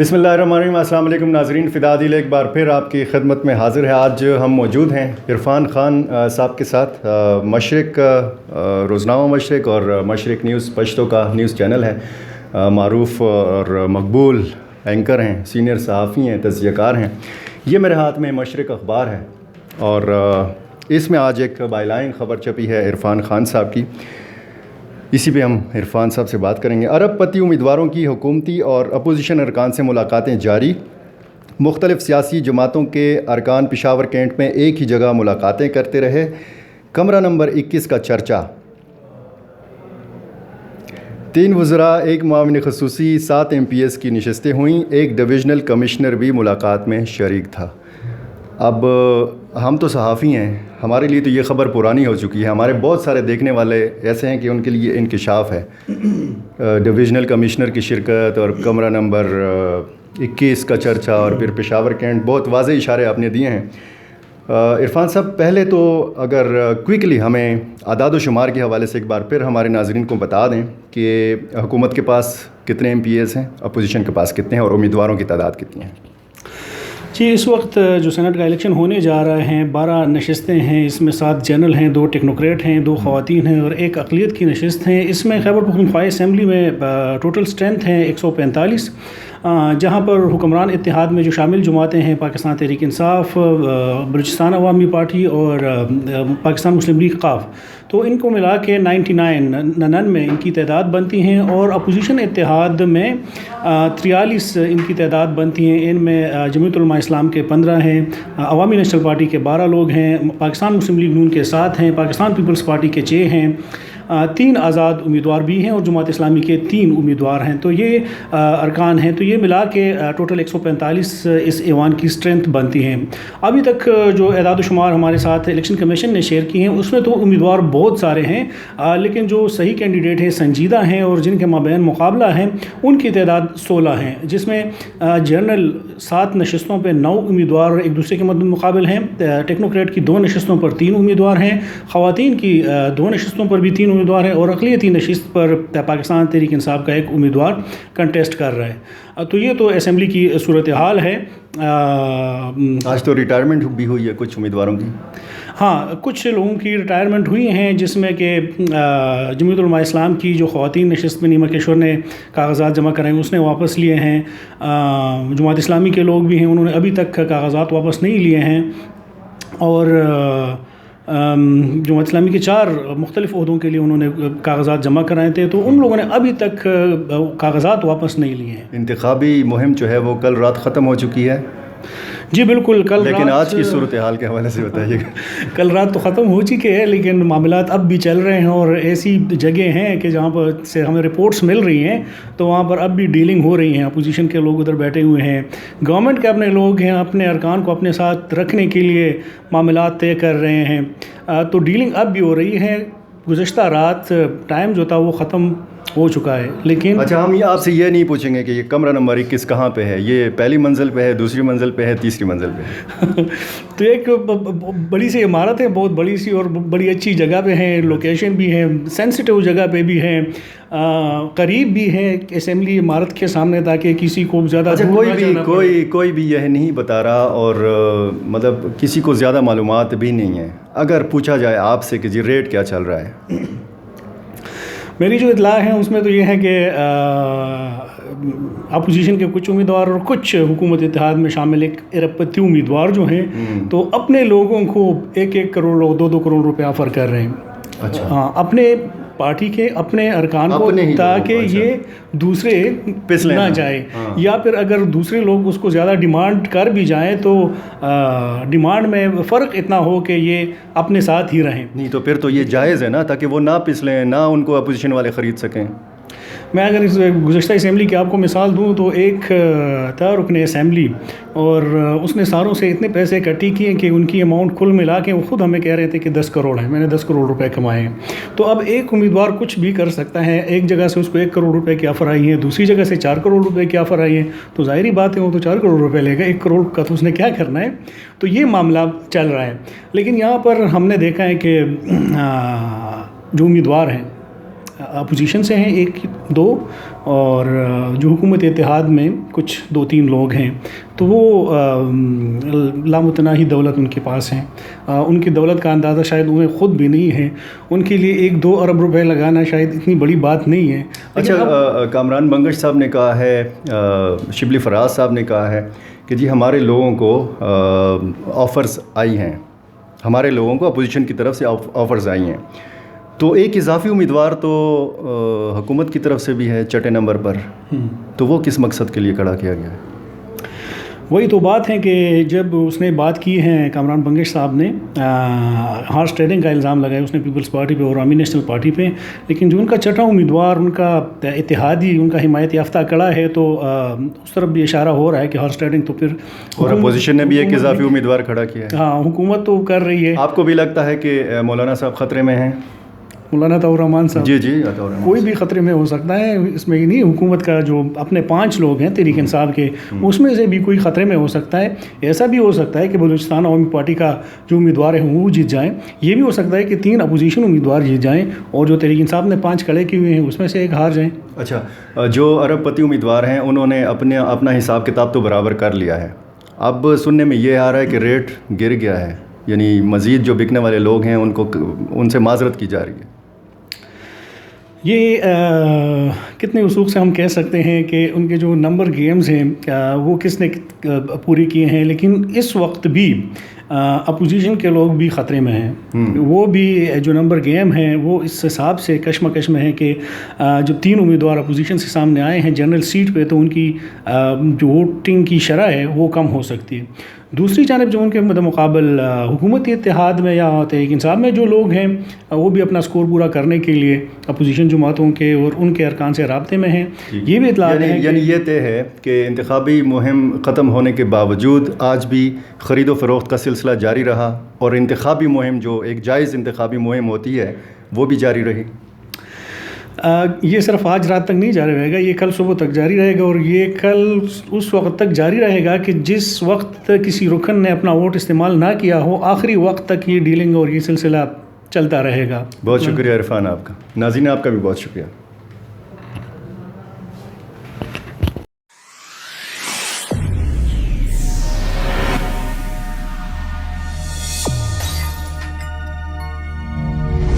بسم اللہ الرحمن الرحیم۔ السلام علیکم ناظرین، فدا دل ایک بار پھر آپ کی خدمت میں حاضر ہے۔ آج ہم موجود ہیں عرفان خان صاحب کے ساتھ۔ مشرق روزنامہ مشرق اور مشرق نیوز پشتو کا نیوز چینل ہے، معروف اور مقبول اینکر ہیں، سینئر صحافی ہیں، تجزیہ کار ہیں۔ یہ میرے ہاتھ میں مشرق اخبار ہے اور اس میں آج ایک بائی لائن خبر چھپی ہے عرفان خان صاحب کی، اسی پہ ہم عرفان صاحب سے بات کریں گے۔ ارب پتی امیدواروں کی حکومتی اور اپوزیشن ارکان سے ملاقاتیں جاری۔ مختلف سیاسی جماعتوں کے ارکان پشاور کینٹ میں ایک ہی جگہ ملاقاتیں کرتے رہے۔ کمرہ نمبر 21 کا چرچا۔ 3 وزراء، 1 معاون خصوصی، 7 MPs کی نشستیں ہوئیں۔ ایک ڈویژنل کمشنر بھی ملاقات میں شریک تھا۔ اب ہم تو صحافی ہیں، ہمارے لیے تو یہ خبر پرانی ہو چکی ہے۔ ہمارے بہت سارے دیکھنے والے ایسے ہیں کہ ان کے لیے انکشاف ہے۔ ڈویژنل کمشنر کی شرکت اور کمرہ نمبر 21 کا چرچا اور پھر پشاور کینٹ، بہت واضح اشارے آپ نے دیے ہیں۔ عرفان صاحب، پہلے تو اگر کوئکلی ہمیں اعداد و شمار کے حوالے سے ایک بار پھر ہمارے ناظرین کو بتا دیں کہ حکومت کے پاس کتنے MPs ہیں، اپوزیشن کے پاس کتنے ہیں اور امیدواروں کی تعداد کتنی ہیں؟ جی، اس وقت جو سینٹ کا الیکشن ہونے جا رہا ہے، 12 نشستیں ہیں، اس میں 7 جنرل ہیں، 2 ٹیکنوکریٹ ہیں، 2 خواتین ہیں اور 1 اقلیت کی نشست ہیں۔ اس میں خیبر پختونخوا اسمبلی میں ٹوٹل اسٹرینتھ ہے 145، جہاں پر حکمران اتحاد میں جو شامل جماعتیں ہیں، پاکستان تحریک انصاف، بلوچستان عوامی پارٹی اور پاکستان مسلم لیگ قاف، تو ان کو ملا کے 99 میں ان کی تعداد بنتی ہیں، اور اپوزیشن اتحاد میں 43 ان کی تعداد بنتی ہیں۔ ان میں جمعیت علماء اسلام کے 15 ہیں، عوامی نیشنل پارٹی کے 12 لوگ ہیں، پاکستان مسلم لیگ نون کے 7 ہیں، پاکستان پیپلز پارٹی کے 6 ہیں، 3 آزاد امیدوار بھی ہیں اور جماعت اسلامی کے 3 امیدوار ہیں۔ تو یہ ارکان ہیں، تو یہ ملا کے ٹوٹل 145 اس ایوان کی اسٹرینتھ بنتی ہیں۔ ابھی تک جو اعداد و شمار ہمارے ساتھ الیکشن کمیشن نے شیئر کی ہیں، اس میں تو امیدوار بہت سارے ہیں، لیکن جو صحیح کینڈیڈیٹ ہیں، سنجیدہ ہیں اور جن کے مابین مقابلہ ہیں، ان کی تعداد 16 ہیں، جس میں جنرل 7 نشستوں پہ 9 امیدوار ایک دوسرے کے مد مقابل ہیں، ٹیکنوکریٹ کی 2 نشستوں پر 3 امیدوار ہیں، خواتین کی 2 نشستوں پر بھی 3 امیدوار ہیں، اور اقلیتی نشست پر پاکستان تحریک انصاف کا 1 امیدوار کنٹیسٹ کر رہا ہے۔ تو یہ تو اسمبلی کی صورتحال ہے۔ آج تو ریٹائرمنٹ بھی ہوئی ہے کچھ امیدواروں کی۔ ہاں، کچھ لوگوں کی ریٹائرمنٹ ہوئی ہیں، جس میں کہ جمعیت علماء اسلام کی جو خواتین نشست میں نیما کشور نے کاغذات جمع کرائے اس نے واپس لیے ہیں۔ جماعت اسلامی کے لوگ بھی ہیں، انہوں نے ابھی تک کاغذات واپس نہیں لیے ہیں، اور جماعت اسلامی کے 4 مختلف عہدوں کے لیے انہوں نے کاغذات جمع کرائے تھے، تو ان لوگوں نے ابھی تک کاغذات واپس نہیں لیے ہیں۔ انتخابی مہم جو ہے وہ کل رات ختم ہو چکی ہے؟ جی بالکل، کل لیکن رات آج کی صورتحال کے حوالے سے بتائیے گا۔ کل رات تو ختم ہو چکے ہیں، لیکن معاملات اب بھی چل رہے ہیں، اور ایسی جگہ ہیں کہ جہاں پر سے ہمیں رپورٹس مل رہی ہیں تو وہاں پر اب بھی ڈیلنگ ہو رہی ہیں۔ اپوزیشن کے لوگ ادھر بیٹھے ہوئے ہیں، گورنمنٹ کے اپنے لوگ ہیں، اپنے ارکان کو اپنے ساتھ رکھنے کے لیے معاملات طے کر رہے ہیں، تو ڈیلنگ اب بھی ہو رہی ہے۔ گزشتہ رات ٹائم جو تھا وہ ختم ہو چکا ہے، لیکن اچھا، ہم آپ سے یہ نہیں پوچھیں گے کہ یہ کمرہ نمبر 21 کہاں پہ ہے، یہ پہلی منزل پہ ہے، دوسری منزل پہ ہے، تیسری منزل پہ ہے؟ تو ایک بڑی سی عمارت ہے، بہت بڑی سی اور بڑی اچھی جگہ پہ ہے، لوکیشن بھی ہے، سینسٹیو جگہ پہ بھی ہے، قریب بھی ہے اسمبلی عمارت کے سامنے، تاکہ کسی کو زیادہ کوئی بھی یہ نہیں بتا رہا، اور مطلب کسی کو زیادہ معلومات بھی نہیں ہے۔ اگر پوچھا جائے آپ سے کہ جی ریٹ کیا چل رہا ہے؟ میری جو اطلاع ہے اس میں تو یہ ہے کہ اپوزیشن کے کچھ امیدوار اور کچھ حکومت اتحاد میں شامل 1 ارب پتی امیدوار جو ہیں، تو اپنے لوگوں کو 1 کروڑ اور 2 کروڑ روپے آفر کر رہے ہیں۔ اچھا، ہاں، اپنے پارٹی کے اپنے ارکان کو، تاکہ یہ دوسرے نہ جائے، یا پھر اگر دوسرے لوگ اس کو زیادہ ڈیمانڈ کر بھی جائیں تو ڈیمانڈ میں فرق اتنا ہو کہ یہ اپنے ساتھ ہی رہیں۔ نہیں تو پھر تو یہ جائز ہے نا، تاکہ وہ نہ پسلیں، نہ ان کو اپوزیشن والے خرید سکیں۔ میں اگر اس گزشتہ اسمبلی کی آپ کو مثال دوں تو ایک تھا رکن اسمبلی، اور اس نے ساروں سے اتنے پیسے اکٹھی کیے کہ ان کی اماؤنٹ کل ملا کے وہ خود ہمیں کہہ رہے تھے کہ 10 کروڑ ہے، میں نے 10 کروڑ روپے کمائے ہیں۔ تو اب ایک امیدوار کچھ بھی کر سکتا ہے، ایک جگہ سے اس کو 1 کروڑ روپے کی آفر آئی ہے، دوسری جگہ سے 4 کروڑ روپے کی آفر آئی ہے، تو ظاہری بات ہے وہ تو 4 کروڑ روپے لے گا، 1 کروڑ کا تو اس نے کیا کرنا ہے۔ تو یہ معاملہ چل رہا ہے، لیکن یہاں پر ہم نے دیکھا ہے کہ جو امیدوار ہیں اپوزیشن سے ہیں 1-2 اور جو حکومت اتحاد میں کچھ 2-3 لوگ ہیں. تو وہ لامتناہی دولت ان کے پاس ہیں. ان کی دولت کا اندازہ شاید انہیں خود بھی نہیں ہے. ان کے لیے 1-2 ارب روپے لگانا شاید اتنی بڑی بات نہیں ہے. اچھا، کامران بنگش صاحب نے کہا ہے، شبلی فراز صاحب نے کہا ہے کہ جی ہمارے لوگوں کو آفرز آئی ہیں، ہمارے لوگوں کو اپوزیشن کی طرف سے آفرز آئی ہیں. تو ایک اضافی امیدوار تو حکومت کی طرف سے بھی ہے چھٹے نمبر پر، تو وہ کس مقصد کے لیے کھڑا کیا گیا ہے؟ وہی تو بات ہے کہ جب اس نے بات کی ہے کامران بنگش صاحب نے ہارس ٹریڈنگ کا الزام لگایا اس نے پیپلز پارٹی پہ اور عوامی نیشنل پارٹی پہ، لیکن جو ان کا چھٹا امیدوار، ان کا اتحادی، ان کا حمایت یافتہ کڑا ہے، تو اس طرف بھی اشارہ ہو رہا ہے کہ ہارس ٹریڈنگ تو پھر اور اپوزیشن نے بھی ایک اضافی امیدوار کھڑا کیا ہے. ہاں، حکومت تو کر رہی ہے. آپ کو بھی لگتا ہے کہ مولانا صاحب خطرے میں ہیں؟ مولانا عطاء الرحمان صاحب، جی کوئی بھی خطرے میں ہو سکتا ہے. اس میں ہی نہیں، حکومت کا جو اپنے 5 لوگ ہیں تحریک انصاف کے، اس میں سے بھی کوئی خطرے میں ہو سکتا ہے. ایسا بھی ہو سکتا ہے کہ بلوچستان عوامی پارٹی کا جو امیدوار ہیں وہ جیت جائیں. یہ بھی ہو سکتا ہے کہ 3 اپوزیشن امیدوار جیت جائیں اور جو تحریک انصاف نے 5 کھڑے کیے ہوئے ہیں اس میں سے ایک ہار جائیں. اچھا، جو ارب پتی امیدوار ہیں انہوں نے اپنا حساب کتاب تو برابر کر لیا ہے. اب سننے میں یہ آ رہا ہے کہ ریٹ گر گیا ہے، یعنی مزید جو بکنے والے لوگ ہیں ان سے معذرت کی جا رہی ہے. یہ کتنے وثوق سے ہم کہہ سکتے ہیں کہ ان کے جو نمبر گیمز ہیں وہ کس نے پوری کیے ہیں، لیکن اس وقت بھی اپوزیشن کے لوگ بھی خطرے میں ہیں. وہ بھی جو نمبر گیم ہیں وہ اس حساب سے کشمکش میں ہے کہ جب 3 امیدوار اپوزیشن سے سامنے آئے ہیں جنرل سیٹ پہ، تو ان کی جو ووٹنگ کی شرح ہے وہ کم ہو سکتی ہے. دوسری جانب جو ان کے مقابل حکومتی اتحاد میں یا تحریک انصاف میں جو لوگ ہیں وہ بھی اپنا سکور پورا کرنے کے لیے اپوزیشن جماعتوں کے اور ان کے ارکان سے رابطے میں ہیں. یہ بھی اطلاعات ہیں، یعنی یہ طے ہے کہ انتخابی مہم ختم ہونے کے باوجود آج بھی خرید و فروخت کا سلسلہ جاری رہا اور انتخابی مہم جو ایک جائز انتخابی مہم ہوتی ہے وہ بھی جاری رہی. یہ صرف آج رات تک نہیں جاری رہے گا، یہ کل صبح تک جاری رہے گا، اور یہ کل اس وقت تک جاری رہے گا کہ جس وقت کسی رکن نے اپنا ووٹ استعمال نہ کیا ہو، آخری وقت تک یہ ڈیلنگ اور یہ سلسلہ چلتا رہے گا. بہت شکریہ عرفان آپ کا. ناظرین آپ کا بھی بہت شکریہ.